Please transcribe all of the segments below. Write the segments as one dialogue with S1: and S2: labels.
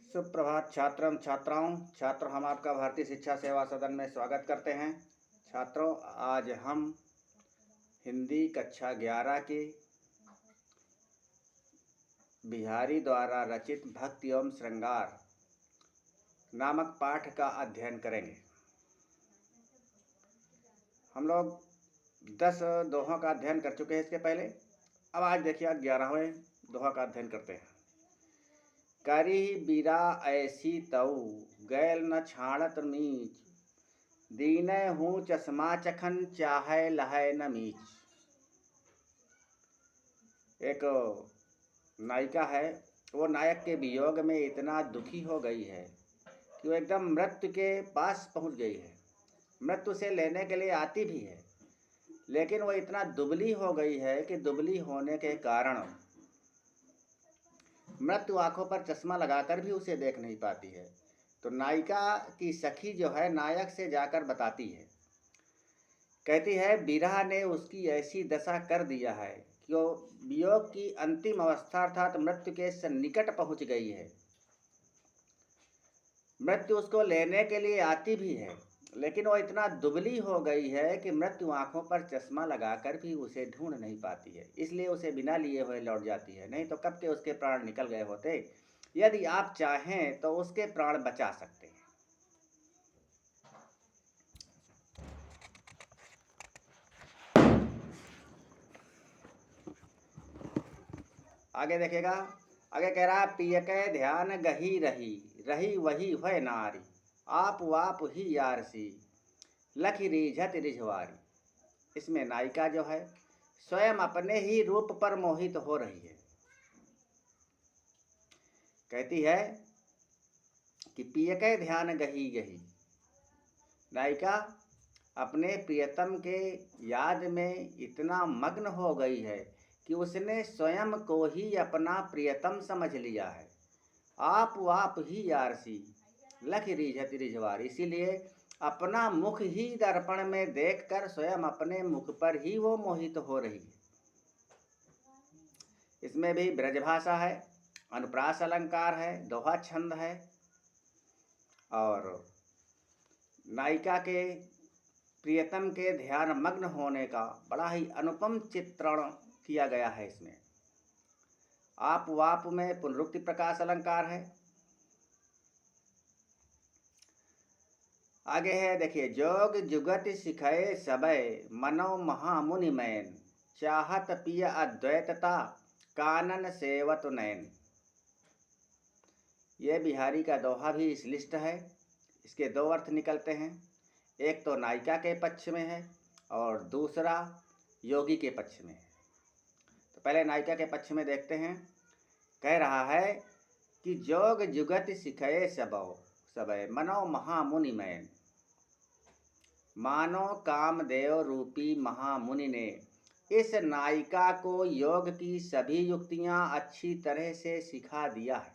S1: सुप्रभात छात्रम छात्राओं। छात्र, हम आपका भारतीय शिक्षा सेवा सदन में स्वागत करते हैं। छात्रों, आज हम हिंदी कक्षा 11 के बिहारी द्वारा रचित भक्ति एवं श्रृंगार नामक पाठ का अध्ययन करेंगे। हम लोग 10 दोहों का अध्ययन कर चुके हैं इसके पहले। अब आज देखिए 11वें दोहा का अध्ययन करते हैं। करी बीरा ऐसी तऊ गैल न छाड़त मीच, दीनय हूँ चश्मा चखन चाहे लहै न मीच। एक नायिका है, वो नायक के वियोग में इतना दुखी हो गई है कि वो एकदम मृत्यु के पास पहुंच गई है। मृत्यु से लेने के लिए आती भी है, लेकिन वो इतना दुबली हो गई है कि दुबली होने के कारण मृत्यु आंखों पर चश्मा लगाकर भी उसे देख नहीं पाती है। तो नायिका की सखी जो है नायक से जाकर बताती है, कहती है विरह ने उसकी ऐसी दशा कर दिया है कि वो वियोग की अंतिम अवस्था अर्थात मृत्यु के सन्निकट पहुंच गई है। मृत्यु उसको लेने के लिए आती भी है, लेकिन वो इतना दुबली हो गई है कि मृत्यु आंखों पर चश्मा लगाकर भी उसे ढूंढ नहीं पाती है, इसलिए उसे बिना लिए हुए लौट जाती है। नहीं तो कब के उसके प्राण निकल गए होते। यदि आप चाहें तो उसके प्राण बचा सकते हैं। आगे देखिएगा, आगे कह रहा पिय के ध्यान गही रही, रही वही है नारी, आप वाप ही यारसी, लख रिझत रिझवारी। इसमें नायिका जो है स्वयं अपने ही रूप पर मोहित हो रही है। कहती है कि पिय के ध्यान गही गही, नायिका अपने प्रियतम के याद में इतना मग्न हो गई है कि उसने स्वयं को ही अपना प्रियतम समझ लिया है। आप वाप ही यारसी, लख रिझत रिझवारी। इसीलिए अपना मुख ही दर्पण में देखकर स्वयं अपने मुख पर ही वो मोहित हो रही है। इसमें भी ब्रजभाषा है, अनुप्रास अलंकार है, दोहा छंद है और नायिका के प्रियतम के ध्यान मग्न होने का बड़ा ही अनुपम चित्रण किया गया है। इसमें आप वाप में पुनरुक्ति प्रकाश अलंकार है। आगे है देखिए, जोग जुगत सिखय सबय मनो महामुनि मैन, चाहत पिय अद्वैतता कानन सेवत नैन। ये बिहारी का दोहा भी इस लिस्ट है। इसके दो अर्थ निकलते हैं, एक तो नायिका के पक्ष में है और दूसरा योगी के पक्ष में है। तो पहले नायिका के पक्ष में देखते हैं। कह रहा है कि जोग जुगत सिखये सबय मनो महामुनि मैन, मानो कामदेव रूपी महामुनि ने इस नायिका को योग की सभी युक्तियां अच्छी तरह से सिखा दिया है।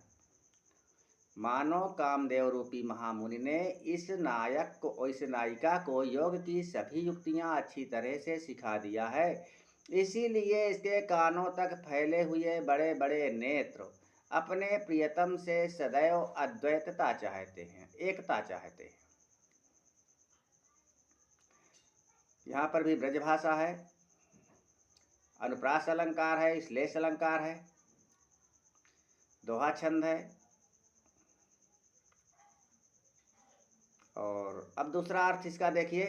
S1: मानो कामदेव रूपी महामुनि ने इस नायिका को योग की सभी युक्तियां अच्छी तरह से सिखा दिया है। इसीलिए इसके कानों तक फैले हुए बड़े बड़े नेत्र अपने प्रियतम से सदैव अद्वैतता चाहते हैं, एकता चाहते हैं। यहाँ पर भी ब्रजभाषा है, अनुप्रास अलंकार है, श्लेष अलंकार है, दोहा छंद है। और अब दूसरा अर्थ इसका देखिए,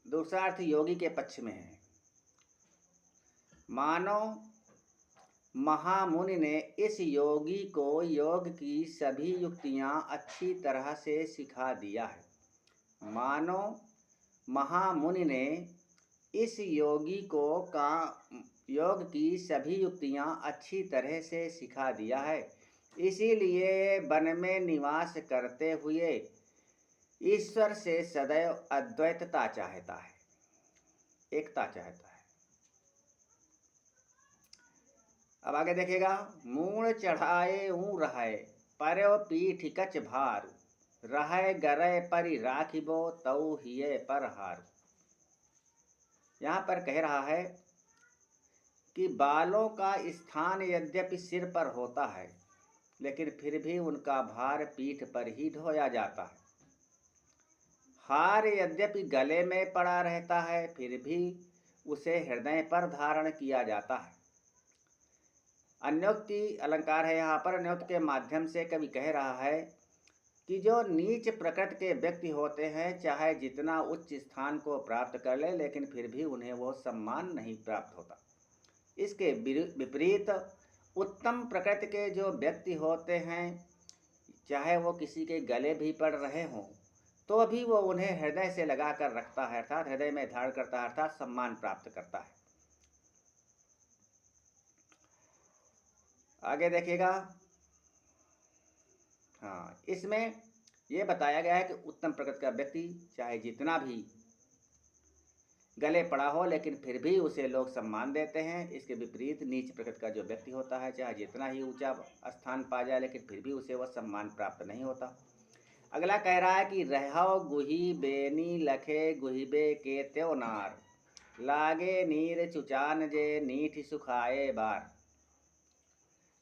S1: दूसरा अर्थ योगी के पक्ष में है। मानो महामुनि ने इस योगी को योग की सभी युक्तियां अच्छी तरह से सिखा दिया है। मानो महामुनि ने इस योगी को योग की सभी युक्तियां अच्छी तरह से सिखा दिया है। इसीलिए वन में निवास करते हुए ईश्वर से सदैव अद्वैतता चाहता है, एकता चाहता है। अब आगे देखिएगा, मूण चढ़ाए ऊँ रहे पर्यो पीठ कच भार, रहे गरे परि राखिबो तऊ हिये पर हार। यहाँ पर कह रहा है कि बालों का स्थान यद्यपि सिर पर होता है, लेकिन फिर भी उनका भार पीठ पर ही ढोया जाता है। हार यद्यपि गले में पड़ा रहता है, फिर भी उसे हृदय पर धारण किया जाता है। अन्योक्ति अलंकार है यहाँ पर। अन्योक्ति के माध्यम से कवि कह रहा है कि जो नीच प्रकृति के व्यक्ति होते हैं, चाहे जितना उच्च स्थान को प्राप्त कर ले, लेकिन फिर भी उन्हें वो सम्मान नहीं प्राप्त होता। इसके विपरीत उत्तम प्रकृति के जो व्यक्ति होते हैं, चाहे वो किसी के गले भी पड़ रहे हों, तो भी वो उन्हें हृदय से लगा कर रखता है, अर्थात हृदय में धारण करता है, अर्थात सम्मान प्राप्त करता है। आगे देखिएगा। हाँ, इसमें यह बताया गया है कि उत्तम प्रकृति का व्यक्ति चाहे जितना भी गले पड़ा हो, लेकिन फिर भी उसे लोग सम्मान देते हैं। इसके विपरीत नीच प्रकृति का जो व्यक्ति होता है, चाहे जितना ही ऊंचा स्थान पा जाए, लेकिन फिर भी उसे वह सम्मान प्राप्त नहीं होता। अगला कह रहा है कि रहौ गुही बेनी लखे गुहिबे के त्यो नार, लागे नीर चुचान जे नीठ सुखाए बार।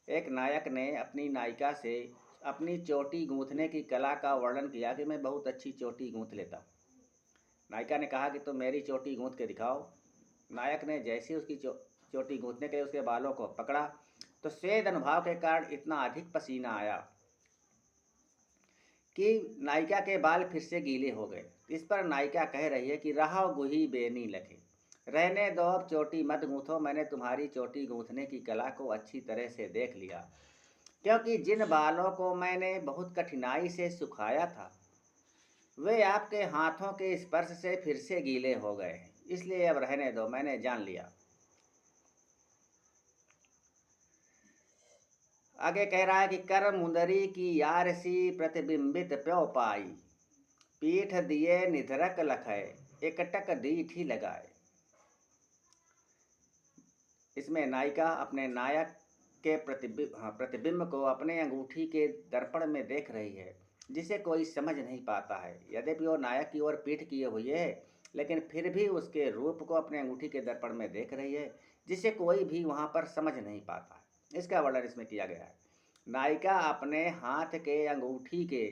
S1: एक नायक ने अपनी नायिका से अपनी चोटी गूंथने की कला का वर्णन किया कि मैं बहुत अच्छी चोटी गूंथ लेता हूँ। नायिका ने कहा कि तुम मेरी चोटी गूंथ के दिखाओ। नायक ने जैसे ही उसकी चोटी गूंथने के लिए उसके बालों को पकड़ा, तो स्वेद अनुभाव के कारण इतना अधिक पसीना आया कि नायिका के बाल फिर से गीले हो गए। इस पर नायिका कह रही है कि रहा गुही बेनी लखे, रहने दो अब चोटी मत गूंथो, मैंने तुम्हारी चोटी गूंथने की कला को अच्छी तरह से देख लिया, क्योंकि जिन बालों को मैंने बहुत कठिनाई से सुखाया था, वे आपके हाथों के स्पर्श से फिर से गीले हो गए हैं, इसलिए अब रहने दो, मैंने जान लिया। आगे कह रहा है कि कर मुंदरी की यार सी प्रतिबिंबित प्यो पाई, पीठ दिए निधरक लखय एकटक दीठी लगाए। इसमें नायिका अपने नायक के प्रतिबिंब को अपने अंगूठी के दर्पण में देख रही है, जिसे कोई समझ नहीं पाता है। यद्यपि वो नायक की ओर पीठ किए हुई है, लेकिन फिर भी उसके रूप को अपने अंगूठी के दर्पण में देख रही है, जिसे कोई भी वहाँ पर समझ नहीं पाता है। इसका वर्णन इसमें किया गया है। नायिका अपने हाथ के अंगूठी के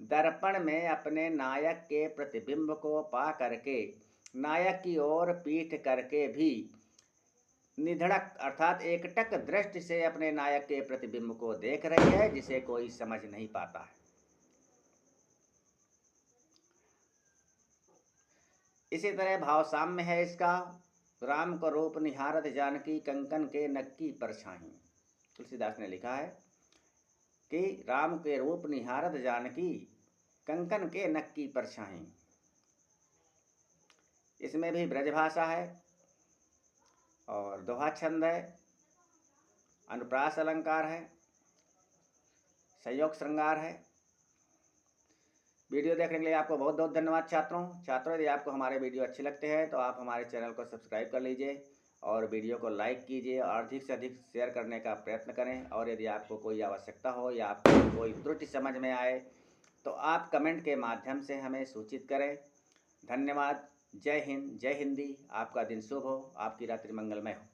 S1: दर्पण में अपने नायक के प्रतिबिंब को पा करके नायक की ओर पीठ करके भी निधड़क अर्थात एकटक दृष्टि से अपने नायक के प्रतिबिंब को देख रही है, जिसे कोई समझ नहीं पाता है। इसी तरह भाव साम्य है इसका। राम को रूप निहारत जानकी कंकन के नक्की परछाई। तुलसीदास ने लिखा है कि राम के रूप निहारत जानकी कंकन के नक्की परछाई। इसमें भी ब्रजभाषा है और दोहा छंद है, अनुप्रास अलंकार है, संयोग श्रृंगार है। वीडियो देखने के लिए आपको बहुत बहुत धन्यवाद छात्रों। यदि आपको हमारे वीडियो अच्छे लगते हैं तो आप हमारे चैनल को सब्सक्राइब कर लीजिए और वीडियो को लाइक कीजिए और अधिक से अधिक शेयर करने का प्रयत्न करें। और यदि आपको कोई आवश्यकता हो या आपको कोई त्रुटि समझ में आए तो आप कमेंट के माध्यम से हमें सूचित करें। धन्यवाद। जय हिंद, जय हिंदी। आपका दिन शुभ हो, आपकी रात्रि मंगलमय हो।